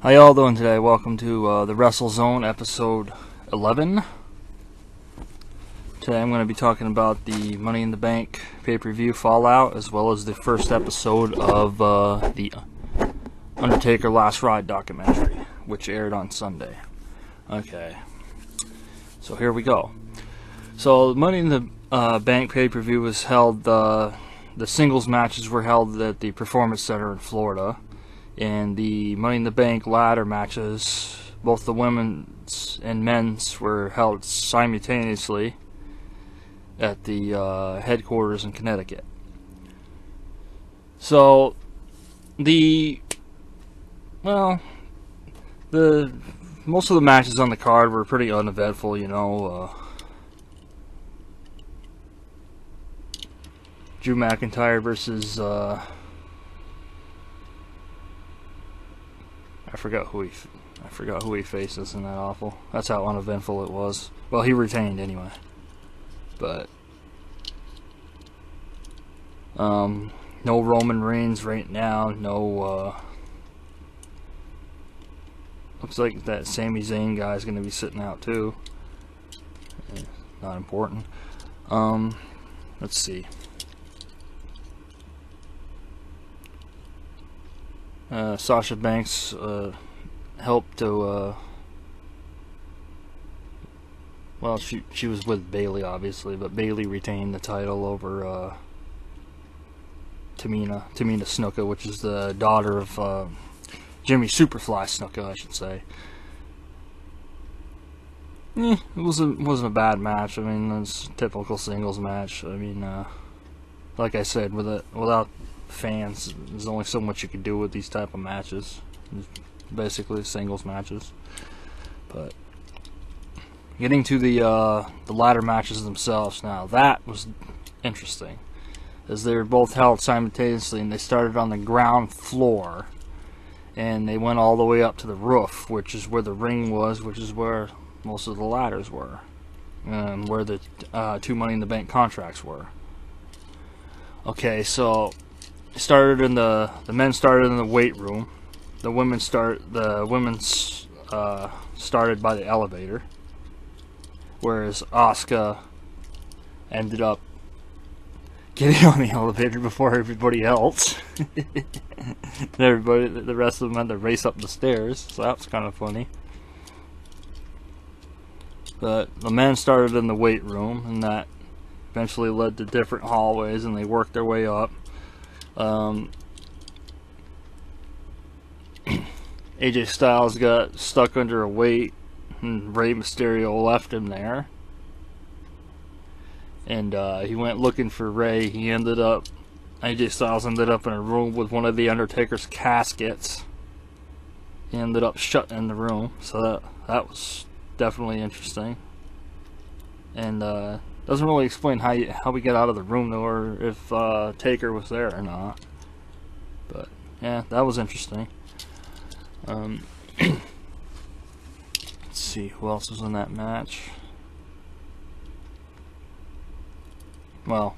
How y'all doing today? Welcome to the Wrestle Zone episode 11. Today I'm going to be talking about the Money in the Bank pay-per-view Fallout, as well as the first episode of the Undertaker Last Ride documentary, which aired on Sunday. Okay, so here we go. So Money in the Bank pay-per-view was held, the singles matches were held at the Performance Center in Florida. And the Money in the Bank ladder matches, both the women's and men's, were held simultaneously at the headquarters in Connecticut. So, most of the matches on the card were pretty uneventful, you know. Drew McIntyre versus I forgot who he faced. Isn't that awful? That's how uneventful it was. Well, he retained anyway. But no Roman Reigns right now. No. Looks like that Sami Zayn guy is going to be sitting out too. Not important. Let's see. Sasha Banks helped to, well, she was with Bayley, obviously, but Bayley retained the title over Tamina Snuka, which is the daughter of Jimmy Superfly Snuka, I should say. It wasn't a bad match. I mean, it's a typical singles match. I mean, like I said, without fans, there's only so much you can do with these type of matches. Basically singles matches. But getting to the ladder matches themselves now, that was interesting, as they were both held simultaneously, and they started on the ground floor and they went all the way up to the roof, which is where the ring was, which is where most of the ladders were, and where the two Money in the Bank contracts were. Okay, so the men started in the weight room. The women started by the elevator, whereas Asuka ended up getting on the elevator before everybody else. And the rest of them had to race up the stairs, so that was kind of funny. But the men started in the weight room, and that eventually led to different hallways, and they worked their way up. AJ Styles got stuck under a weight, and Rey Mysterio left him there. And he went looking for Rey. AJ Styles ended up in a room with one of the Undertaker's caskets. He ended up shut in the room, so that was definitely interesting. And doesn't really explain how we get out of the room, though, or if Taker was there or not. But yeah, that was interesting. Let's see who else was in that match. Well,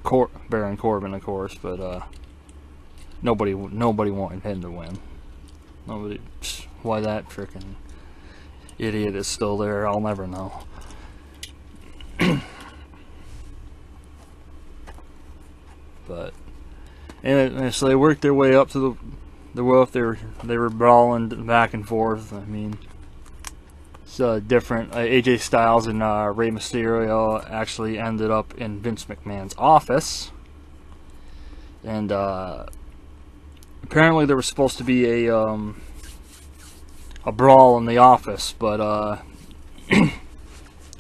Baron Corbin, of course, but nobody wanted him to win. Why that frickin' idiot is still there, I'll never know. But and so they worked their way up to the roof. They were brawling back and forth. I mean, it's different. AJ Styles and Rey Mysterio actually ended up in Vince McMahon's office, and apparently there was supposed to be a brawl in the office, but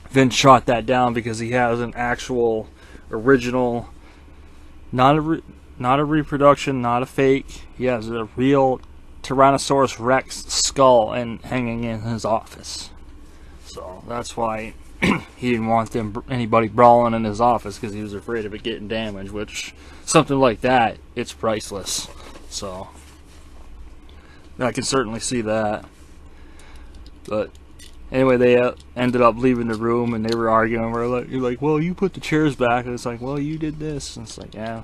Vince shot that down because he has an actual original, not a reproduction, not a fake. He has a real Tyrannosaurus Rex skull hanging in his office. So that's why he didn't want anybody brawling in his office, because he was afraid of it getting damaged, which, something like that, it's priceless. So I can certainly see that. But anyway, they ended up leaving the room, and they were arguing. You're like, well, you put the chairs back, and it's like, well, you did this, and it's like, yeah.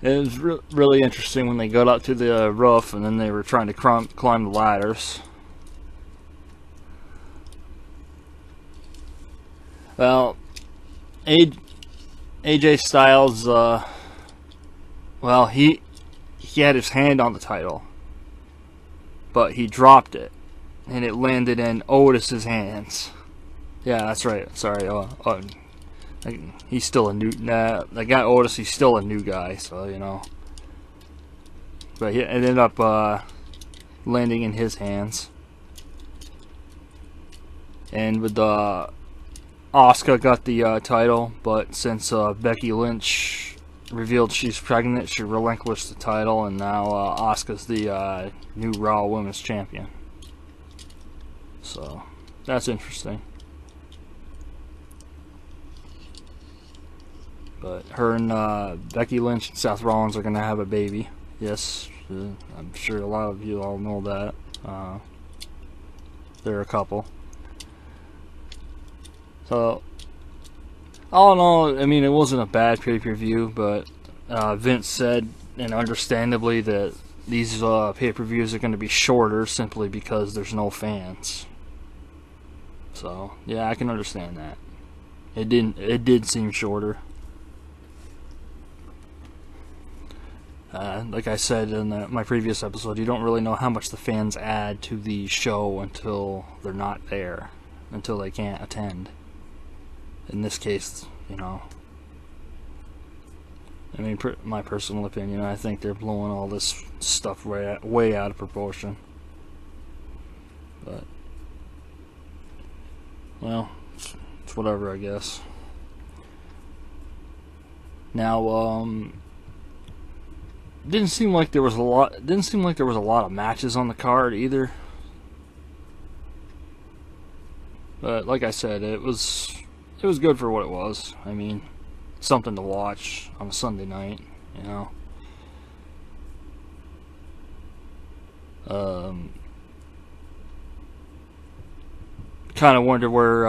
It was really interesting when they got up to the roof and then they were trying to climb the ladders. Well, AJ Styles, well, he had his hand on the title, but he dropped it, and it landed in Otis's hands. Yeah, that's right. Sorry. He's still a new. Nah, that guy Otis, he's still a new guy, so you know. But it ended up landing in his hands, and with Asuka got the title, but since Becky Lynch revealed she's pregnant, she relinquished the title, and now Asuka's the new Raw Women's Champion. So that's interesting. But her and Becky Lynch and Seth Rollins are going to have a baby. Yes, I'm sure a lot of you all know that. They're a couple. So, all in all, I mean, it wasn't a bad pay-per-view, but Vince said, and understandably, that these pay-per-views are going to be shorter simply because there's no fans. So, yeah, I can understand that. It did seem shorter. Like I said in my previous episode, you don't really know how much the fans add to the show until they're not there, until they can't attend. In this case, you know, I mean, my personal opinion, I think they're blowing all this stuff way out of proportion. But, well, it's whatever, I guess. Now, didn't seem like there was a lot of matches on the card either. But like I said, it was good for what it was. I mean, something to watch on a Sunday night, you know. Kind of wonder where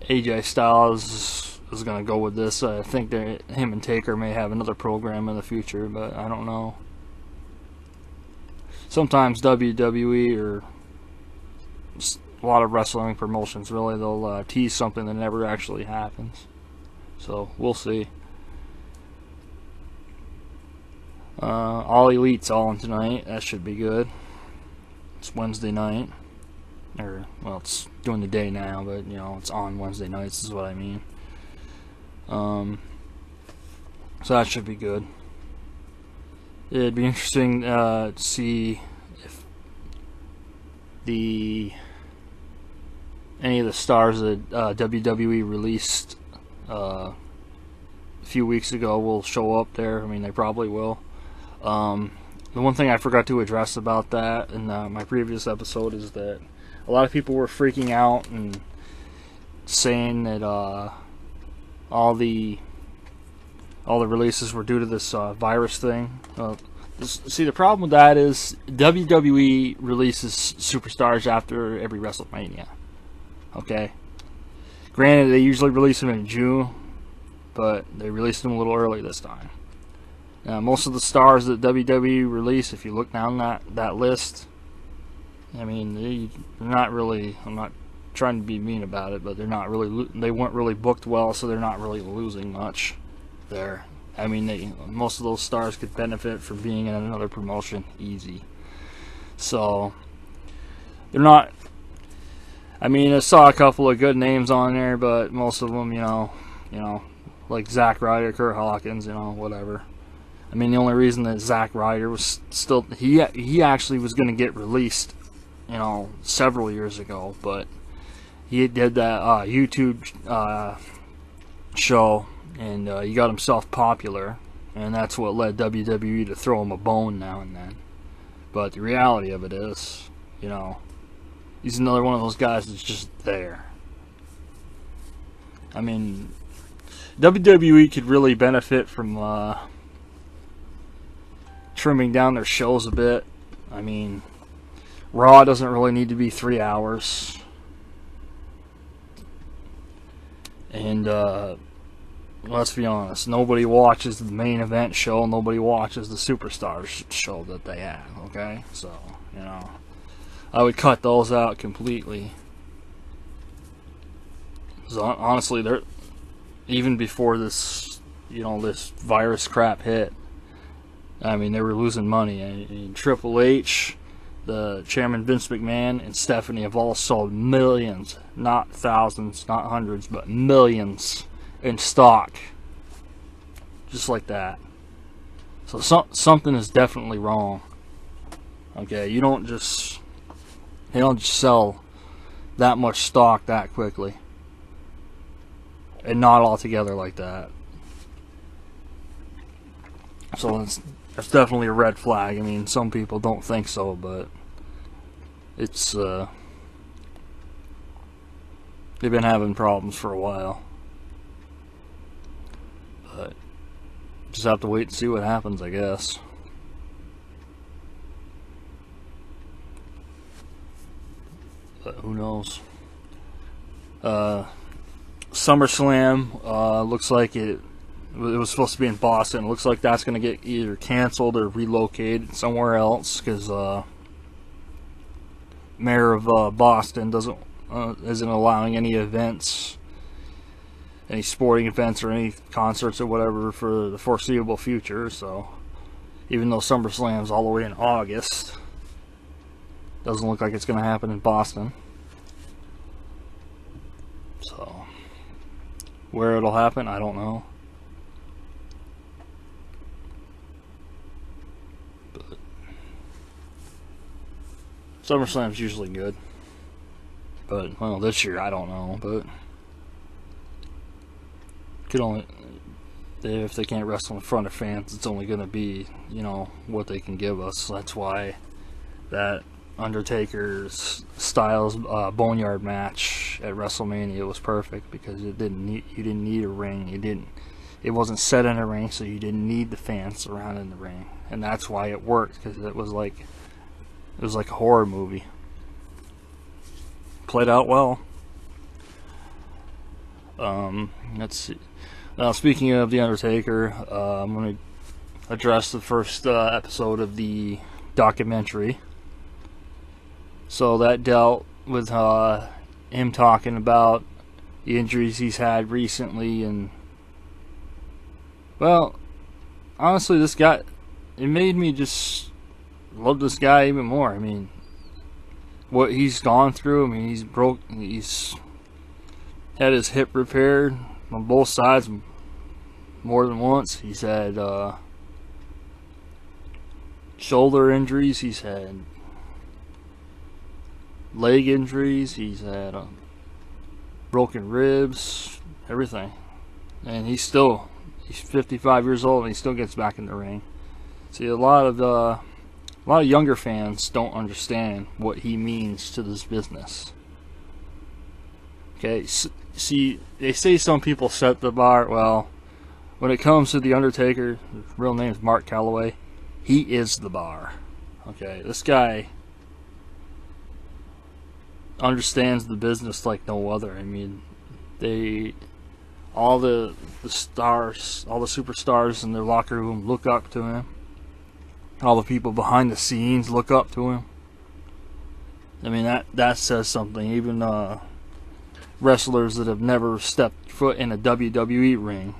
AJ Styles is going to go with this. I think that him and Taker may have another program in the future, but I don't know. Sometimes WWE or a lot of wrestling promotions, really, they'll tease something that never actually happens. So we'll see. All Elite's on tonight. That should be good. It's Wednesday night. Or, well, it's during the day now, but, you know, it's on Wednesday nights is what I mean. So that should be good. It'd be interesting to see if any of the stars that WWE released a few weeks ago will show up there. I mean, they probably will. The one thing I forgot to address about that in my previous episode is that a lot of people were freaking out and saying that all the releases were due to this virus thing. See, the problem with that is WWE releases superstars after every WrestleMania. Okay? Granted, they usually release them in June, but they released them a little early this time. Now, most of the stars that WWE release, if you look down that list, I mean, they're not really, I'm not trying to be mean about it, but they weren't really booked well, so they're not really losing much there. I mean, most of those stars could benefit from being in another promotion easy. So they're not. I mean, I saw a couple of good names on there, but most of them, you know, like Zack Ryder, Kurt Hawkins, you know, whatever. I mean, the only reason that Zack Ryder was still he actually was going to get released, you know, several years ago, but he did that YouTube show, and he got himself popular, and that's what led WWE to throw him a bone now and then. But the reality of it is, you know, he's another one of those guys that's just there. I mean, WWE could really benefit from trimming down their shows a bit. I mean, Raw doesn't really need to be 3 hours. And let's be honest, nobody watches the main event show, nobody watches the superstars show that they have, okay? So, you know, I would cut those out completely. So honestly, they're, even before this, you know, this virus crap hit, I mean, they were losing money. And Triple H, the chairman Vince McMahon, and Stephanie have all sold millions, not thousands, not hundreds, but millions in stock, just like that. So something is definitely wrong. Okay, you don't just sell that much stock that quickly, and not all together like that. So that's definitely a red flag. I mean, some people don't think so, but it's they've been having problems for a while. But just have to wait and see what happens, I guess. But who knows? SummerSlam looks like it was supposed to be in Boston. It looks like that's going to get either canceled or relocated somewhere else, because mayor of Boston isn't allowing any events, any sporting events or any concerts or whatever for the foreseeable future. So even though SummerSlam's all the way in August, doesn't look like it's going to happen in Boston. So where it'll happen, I don't know. But SummerSlam's usually good. But, well, this year, I don't know. But could only, if they can't wrestle in front of fans, it's only going to be, you know, what they can give us. That's why that Undertaker's Styles Boneyard match at WrestleMania was perfect, because you didn't need a ring. It wasn't set in a ring, so you didn't need the fans surrounding the ring, and that's why it worked, because it was like a horror movie. Played out well. Let's see. Now, speaking of the Undertaker, I'm going to address the first episode of the documentary. So that dealt with him talking about the injuries he's had recently, and, well, honestly, this guy, it made me just love this guy even more. I mean, what he's gone through, I mean, he's had his hip repaired on both sides more than once. He's had shoulder injuries, he's had leg injuries, he's had broken ribs, everything. And he's 55 years old and he still gets back in the ring. See, a lot of younger fans don't understand what he means to this business. Okay, see, they say some people set the bar. Well, when it comes to the Undertaker, his real name is Mark Calloway, he is the bar. Okay, this guy understands the business like no other. I mean, all the stars, all the superstars in their locker room look up to him. All the people behind the scenes look up to him. I mean, that says something. Even wrestlers that have never stepped foot in a WWE ring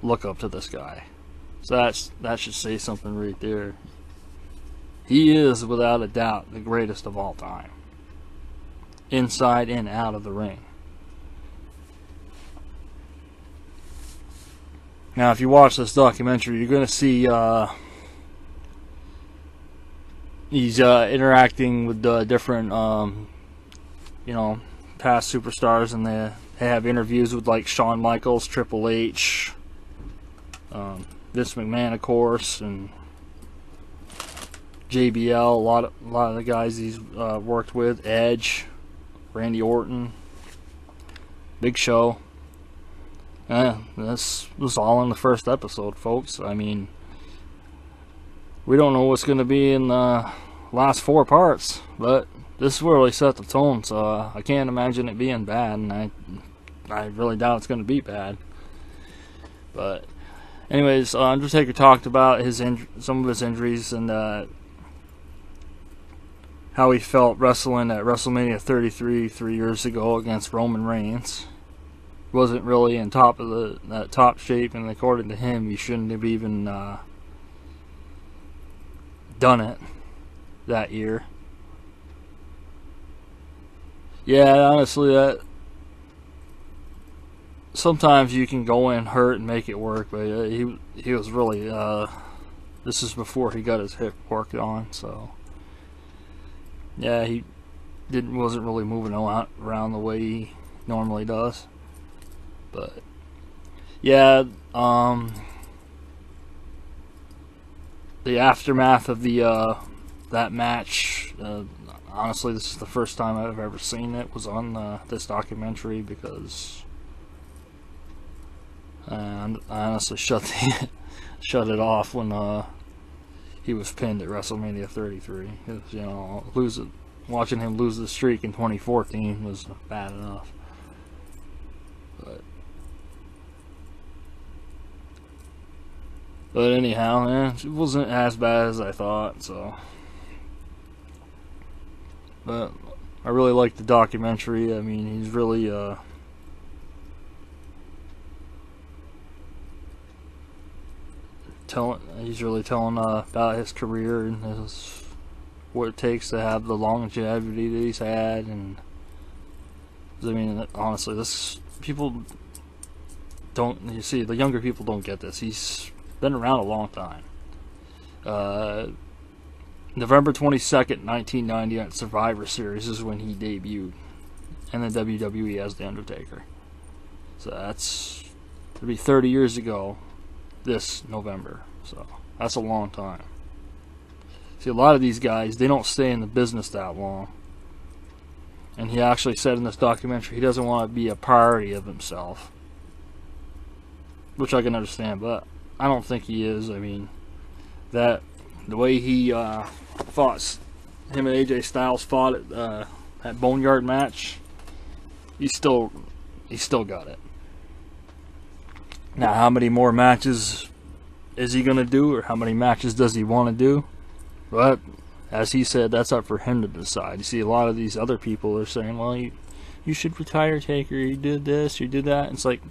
look up to this guy. So that should say something right there. He is, without a doubt, the greatest of all time, inside and out of the ring. Now, if you watch this documentary, you're going to see he's interacting with different, past superstars, and they have interviews with, like, Shawn Michaels, Triple H, Vince McMahon, of course, and JBL. A lot of the guys he's worked with, Edge, Randy Orton, Big Show. This was all in the first episode, folks. I mean, we don't know what's going to be in the last 4 parts, but this really set the tone, so I can't imagine it being bad, and I really doubt it's going to be bad. But anyways, Undertaker talked about some of his injuries and how he felt wrestling at WrestleMania 33 3 years ago against Roman Reigns. Wasn't really in that top shape, and according to him, he shouldn't have even done it that year. Yeah, honestly, that sometimes you can go in hurt and make it work, but he was really this is before he got his hip worked on, so yeah, he wasn't really moving around the way he normally does. But yeah, the aftermath of the that match. Honestly, this is the first time I've ever seen it. Was on this documentary because I honestly shut it off when he was pinned at WrestleMania 33. Because, watching him lose the streak in 2014 was bad enough. But anyhow, it wasn't as bad as I thought. So, but I really liked the documentary. I mean, he's really telling about his career and what it takes to have the longevity that he's had. And I mean, honestly, people don't. You see, the younger people don't get this. He's been around a long time. November 22nd, 1990 at Survivor Series is when he debuted in the WWE as The Undertaker. So it'll be 30 years ago this November. So that's a long time. See, a lot of these guys, they don't stay in the business that long. And he actually said in this documentary he doesn't want to be a parody of himself. Which I can understand, but I don't think he is. I mean, the way he fought, him and AJ Styles fought at that Boneyard match, he still got it. Now, how many more matches is he going to do, or how many matches does he want to do? But, as he said, that's up for him to decide. You see, a lot of these other people are saying, well, you should retire, Taker, you did this, you did that. It's like,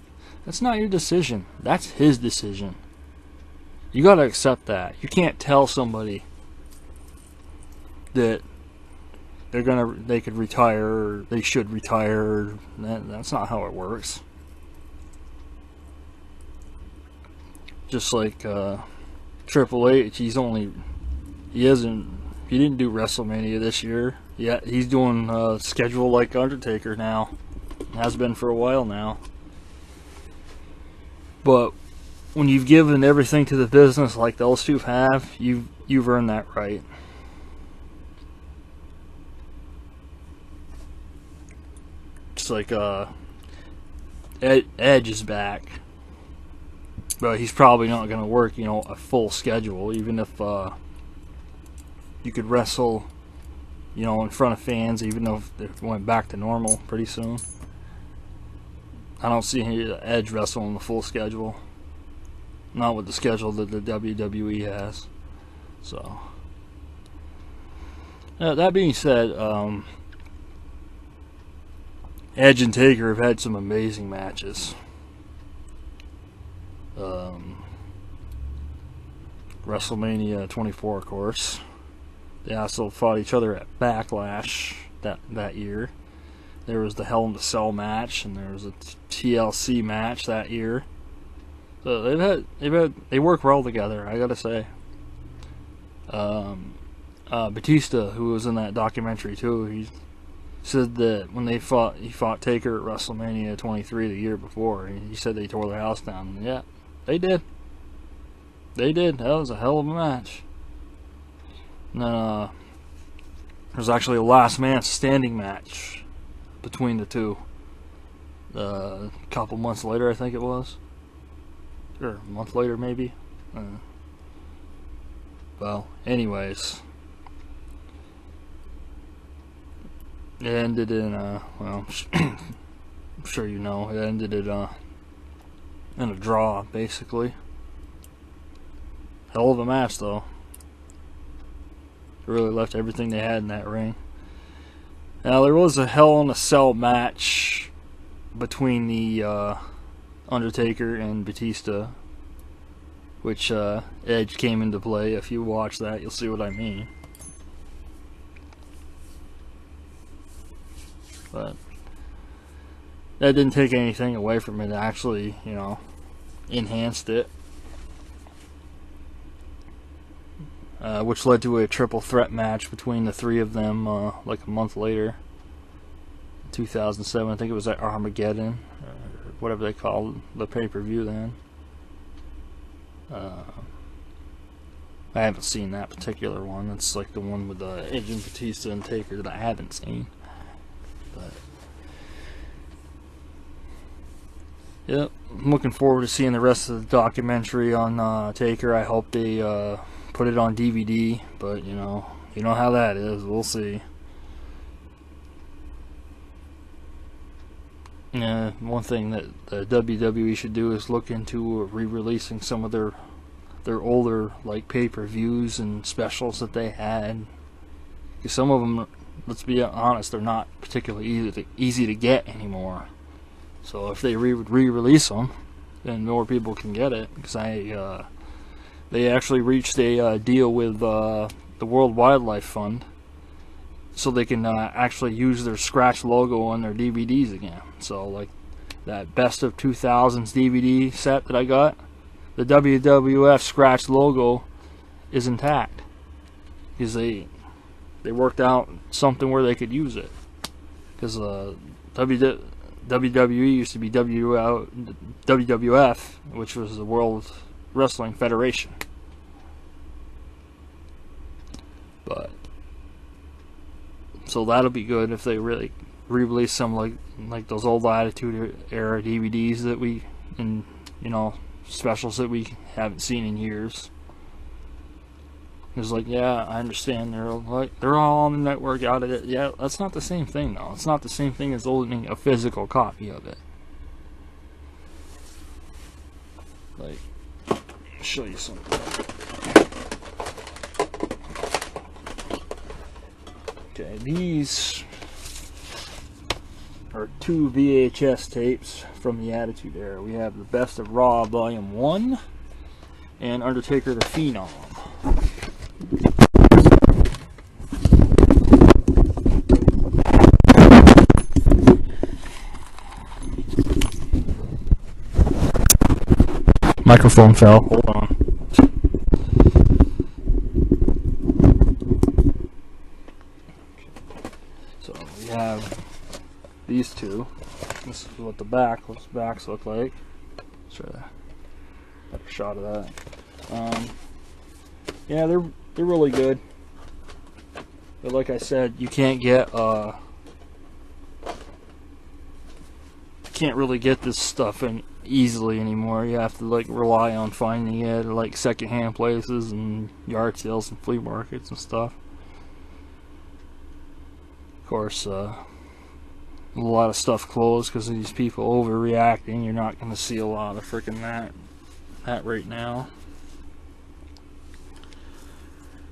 that's not your decision. That's his decision. You got to accept that. You can't tell somebody that they could retire or they should retire. That's not how it works. Just like Triple H, he didn't do WrestleMania this year. Yeah, he's doing a schedule like Undertaker now. Has been for a while now. But when you've given everything to the business like those two have, you've earned that right. It's like Edge is back, but he's probably not going to work, a full schedule, even if you could wrestle, in front of fans, even though it went back to normal pretty soon. I don't see Edge wrestling the full schedule. Not with the schedule that the WWE has. So, that being said, Edge and Taker have had some amazing matches. WrestleMania 24, of course. They also fought each other at Backlash that year. There was the Hell in the Cell match, and there was a TLC match that year. So they work well together, I gotta say. Batista, who was in that documentary too, he said that when he fought Taker at WrestleMania 23 the year before, he said they tore their house down. Yeah, they did. They did. That was a hell of a match. And then there was actually a last man standing match between the two. A couple months later, I think it was. Or a month later, maybe. Well, anyways. It ended in, well, I'm sure you know, it ended in and a draw, basically. Hell of a match, though. Really left everything they had in that ring. Now, there was a Hell in a Cell match between the Undertaker and Batista, which Edge came into play. If you watch that, you'll see what I mean. But that didn't take anything away from it. It actually, you know, enhanced it. Which led to a triple threat match between the three of them like a month later. 2007, I think it was at Armageddon, or whatever they called the pay-per-view then. I haven't seen that particular one. It's like the one with Edge and Batista and Taker that I haven't seen. But yep, I'm looking forward to seeing the rest of the documentary on Taker. I hope they put it on DVD, but you know how that is. We'll see. Yeah, one thing that the WWE should do is look into re-releasing some of their older like pay-per-views and specials that they had. Because some of them, let's be honest, they're not particularly easy to get anymore. So if they re-release them, then more people can get it. Because they actually reached a deal with the World Wildlife Fund, so they can actually use their scratch logo on their DVDs again. So like that Best of 2000s DVD set that I got, the WWF scratch logo is intact because they worked out something where they could use it. Because WWE used to be WWF, which was the World Wrestling Federation. But so that'll be good if they really re-release some like those old Attitude Era DVDs that we, and you know, specials that we haven't seen in years. It's like, yeah, I understand they're all on the network out of it. Yeah, that's not the same thing though. It's not the same thing as owning a physical copy of it. Like, I'll show you something. Okay, these are 2 VHS tapes from the Attitude Era. We have the Best of Raw Volume 1 and Undertaker the Phenom. Microphone fell. Hold on. So we have these two. This is what the backs look like. Let's try a better shot of that. Yeah, they're really good. But like I said, you can't really get this stuff in easily anymore. You have to like rely on finding it at like secondhand places and yard sales and flea markets and stuff. Of course, a lot of stuff closed because of these people overreacting. You're not going to see a lot of freaking that right now.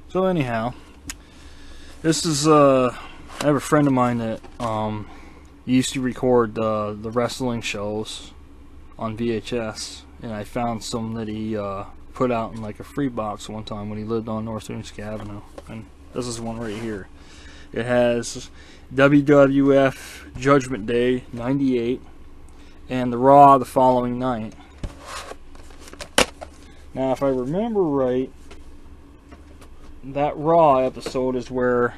So anyhow, this is I have a friend of mine that used to record the wrestling shows on VHS, and I found some that he put out in like a free box one time when he lived on North Windsor Avenue, and this is one right here. It has WWF Judgment Day '98 and the Raw the following night. Now, if I remember right, that Raw episode is where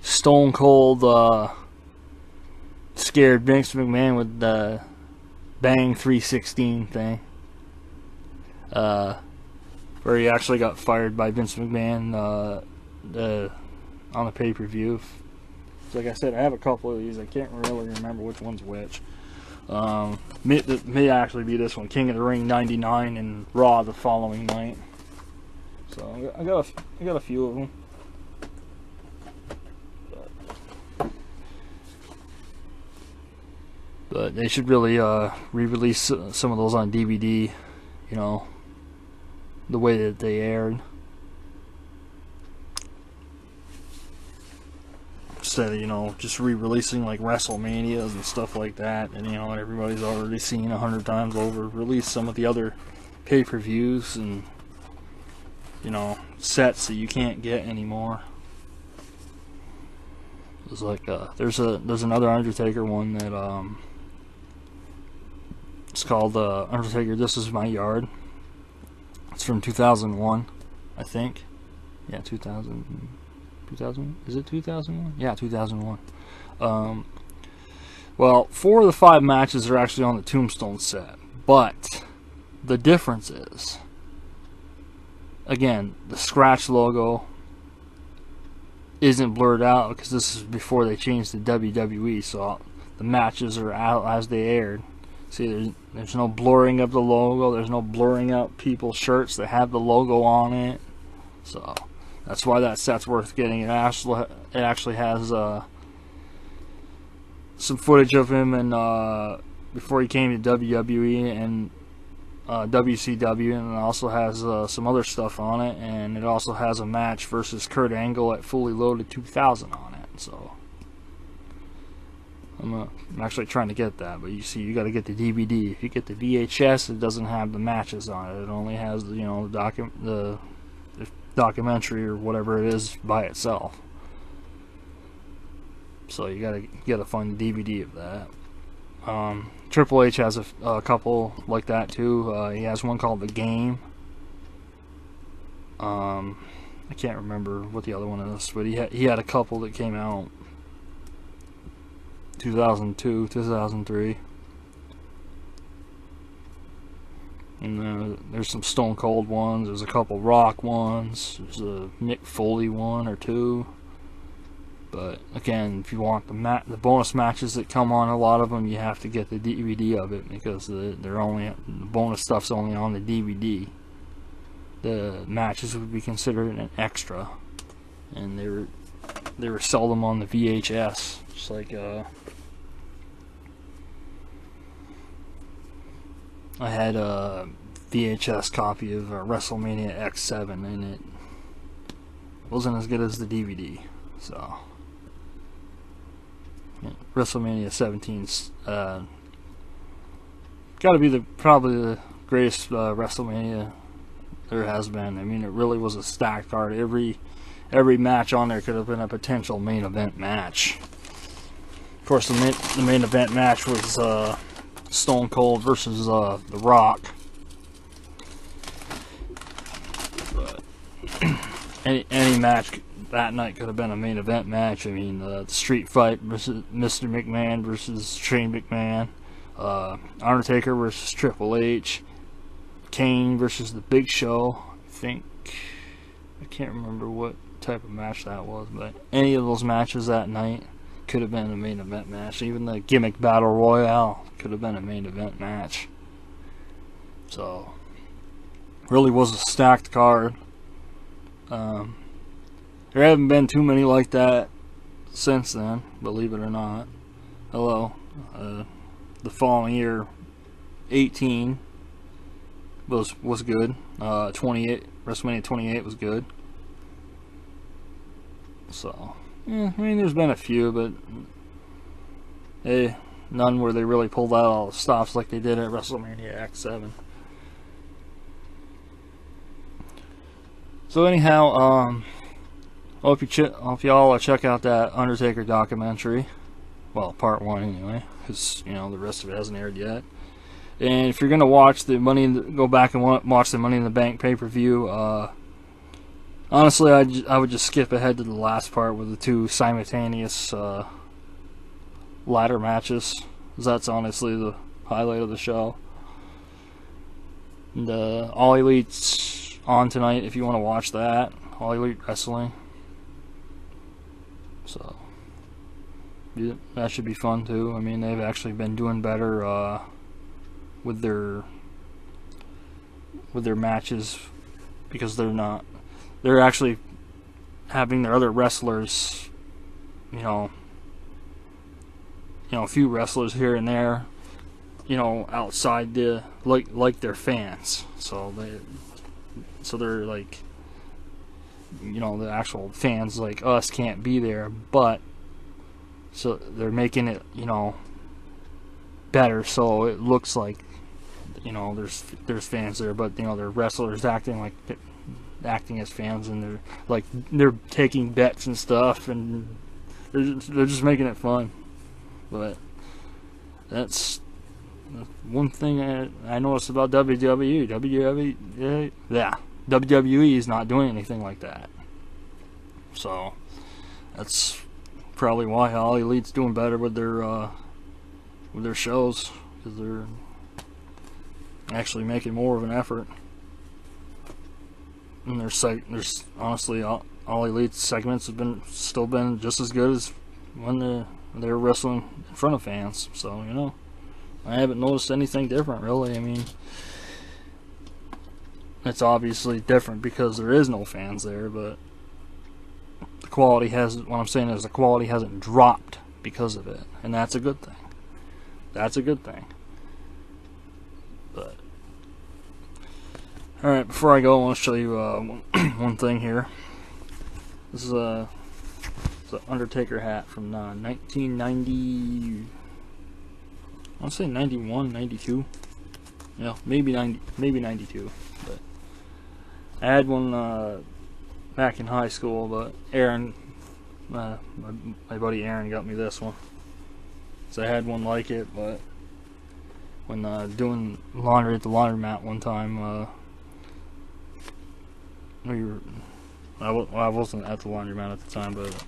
Stone Cold scared Vince McMahon with the Bang 316 thing, where he actually got fired by Vince McMahon on the pay-per-view. So like I said, I have a couple of these. I can't really remember which one's which. May actually be this one, King of the Ring '99 and Raw the following night. So I got a few of them. But they should really re-release some of those on DVD, you know, the way that they aired. Instead of, you know, just re-releasing like WrestleManias and stuff like that, and, you know, everybody's already seen 100 times over. Release some of the other pay-per-views and, you know, sets that you can't get anymore. It's like there's another Undertaker one that it's called Undertaker This Is My Yard. It's from 2001, I think. Yeah, 2000. Is it 2001? Yeah, 2001. Well, 4 of the 5 matches are actually on the Tombstone set, but the difference is, again, the scratch logo isn't blurred out because this is before they changed to WWE, so the matches are out as they aired. See, there's no blurring of the logo. There's no blurring out people's shirts that have the logo on it. So that's why that set's worth getting. It actually has some footage of him and before he came to WWE and WCW, and it also has some other stuff on it, and it also has a match versus Kurt Angle at Fully Loaded 2000 on it. So I'm actually trying to get that, but you see, you got to get the DVD. If you get the VHS, it doesn't have the matches on it. It only has, you know, the documentary or whatever it is by itself. So you gotta find the DVD of that. Triple H has a couple like that too. He has one called The Game. I can't remember what the other one is, but he had a couple that came out 2002, 2003. And there's some Stone Cold ones. There's a couple Rock ones. There's a Mick Foley one or two. But again, if you want the bonus matches that come on a lot of them, you have to get the DVD of it because the bonus stuff's only on the DVD. The matches would be considered an extra, and they were seldom on the VHS. Just like I had a VHS copy of WrestleMania X7, and it wasn't as good as the DVD. So WrestleMania 17's got to be probably the greatest WrestleMania there has been. I mean, it really was a stacked card. Every match on there could have been a potential main event match. Of course, the main event match was Stone Cold versus The Rock. But any match that night could have been a main event match. I mean, the street fight versus Mr. McMahon versus Shane McMahon, Undertaker versus Triple H, Kane versus the Big Show. I can't remember what type of match that was, but any of those matches that night could have been a main event match. Even the gimmick battle royale could have been a main event match. So, really was a stacked card. There haven't been too many like that since then, believe it or not. Hello. The following year, 18 was good. 28, WrestleMania 28 was good. So, I mean, there's been a few, but none where they really pulled out all the stops like they did at WrestleMania X7. So anyhow, hope y'all check out that Undertaker documentary. Well, part 1 anyway, because, you know, the rest of it hasn't aired yet. And if you're gonna watch go back and watch the Money in the Bank pay-per-view, honestly, I would just skip ahead to the last part with the 2 simultaneous ladder matches. That's honestly the highlight of the show. And All Elite's on tonight if you want to watch that. All Elite Wrestling. So yeah, that should be fun too. I mean, they've actually been doing better with their matches because they're actually having their other wrestlers, you know, a few wrestlers here and there, outside the like their fans. So they're like, the actual fans like us can't be there, but so they're making it, better, so it looks like, there's fans there, but they're wrestlers acting as fans, and they're taking bets and stuff, and they're just making it fun. But that's one thing I noticed about WWE. WWE is not doing anything like that. So that's probably why All Elite's doing better with their shows, because they're actually making more of an effort. And there's honestly All Elite segments have still been just as good as when they're wrestling in front of fans. So I haven't noticed anything different, really. I mean, it's obviously different because there is no fans there, but the quality hasn't. What I'm saying is the quality hasn't dropped because of it, and that's a good thing. That's a good thing. But all right, before I go, I want to show you one thing here. This is an Undertaker hat from 1990. I want to say 91, 92. Yeah, maybe 92. But I had one back in high school, but Aaron, my buddy Aaron, got me this one. So I had one like it, but when doing laundry at the laundromat one time, I wasn't at the laundromat at the time, but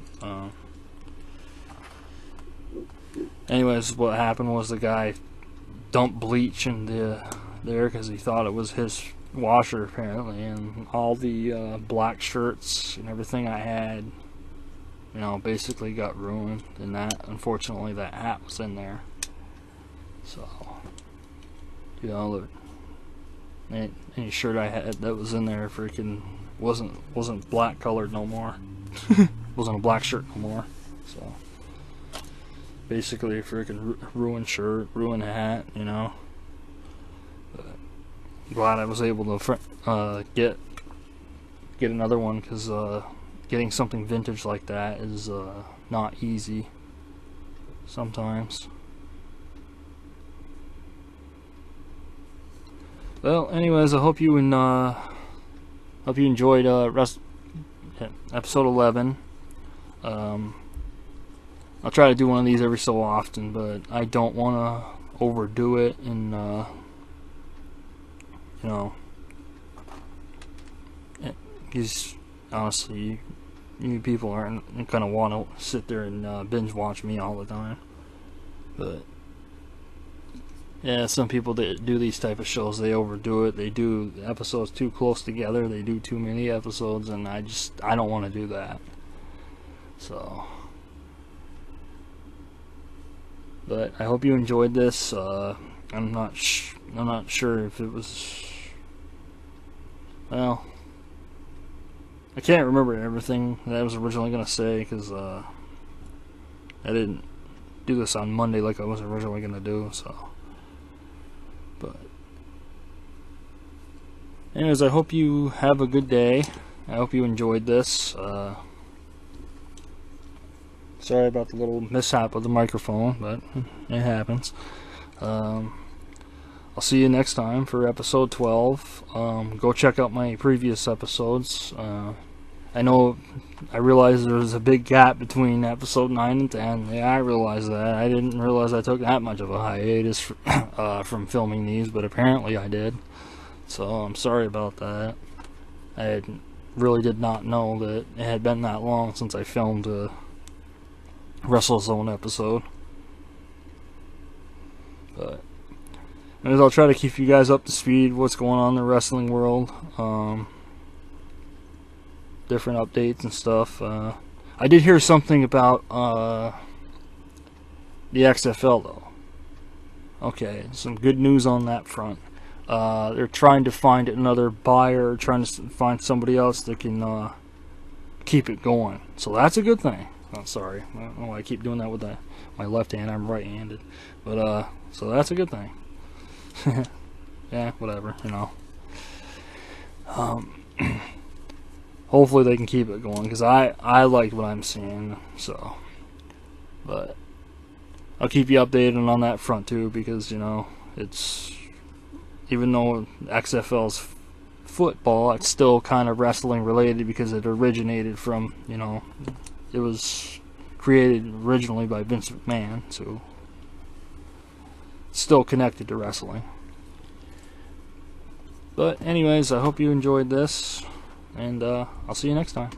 anyways, what happened was the guy dumped bleach in there because he thought it was his washer, apparently, and all the black shirts and everything I had, basically got ruined. And unfortunately, that hat was in there. So, any shirt I had that was in there freaking wasn't black colored no more. Wasn't a black shirt no more. So basically a freaking ruined shirt, ruined hat, But glad I was able to get another one, because getting something vintage like that is not easy sometimes. Well, anyways, I hope you enjoyed episode 11. I'll try to do one of these every so often, but I don't want to overdo it, and because honestly, you people aren't gonna want to sit there and binge watch me all the time. But yeah, some people that do these type of shows, they overdo it. They do episodes too close together. They do too many episodes, and I don't want to do that. So, but I hope you enjoyed this. I'm not sure if it was. Well, I can't remember everything that I was originally gonna say, because I didn't do this on Monday like I was originally gonna do. So. But anyways, I hope you have a good day. I hope you enjoyed this. Sorry about the little mishap with the microphone, but it happens. I'll see you next time for episode 12. Go check out my previous episodes. I realized there was a big gap between episode 9 and 10. Yeah, I realized that. I didn't realize I took that much of a hiatus from filming these, but apparently I did. So I'm sorry about that. I really did not know that it had been that long since I filmed a Wrestle Zone episode. But I'll try to keep you guys up to speed what's going on in the wrestling world. Different updates and stuff. I did hear something about the XFL though. Okay, some good news on that front. They're trying to find another buyer, trying to find somebody else that can keep it going. So that's a good thing. Oh, sorry, I don't know why I keep doing that with my left hand. I'm right-handed, but so that's a good thing. Yeah, whatever, you know. Hopefully they can keep it going, because I like what I'm seeing. So, but I'll keep you updated on that front too, because you know it's, even though XFL's football, it's still kind of wrestling related, because it originated from, you know, it was created originally by Vince McMahon, so it's still connected to wrestling. But anyways, I hope you enjoyed this, and I'll see you next time.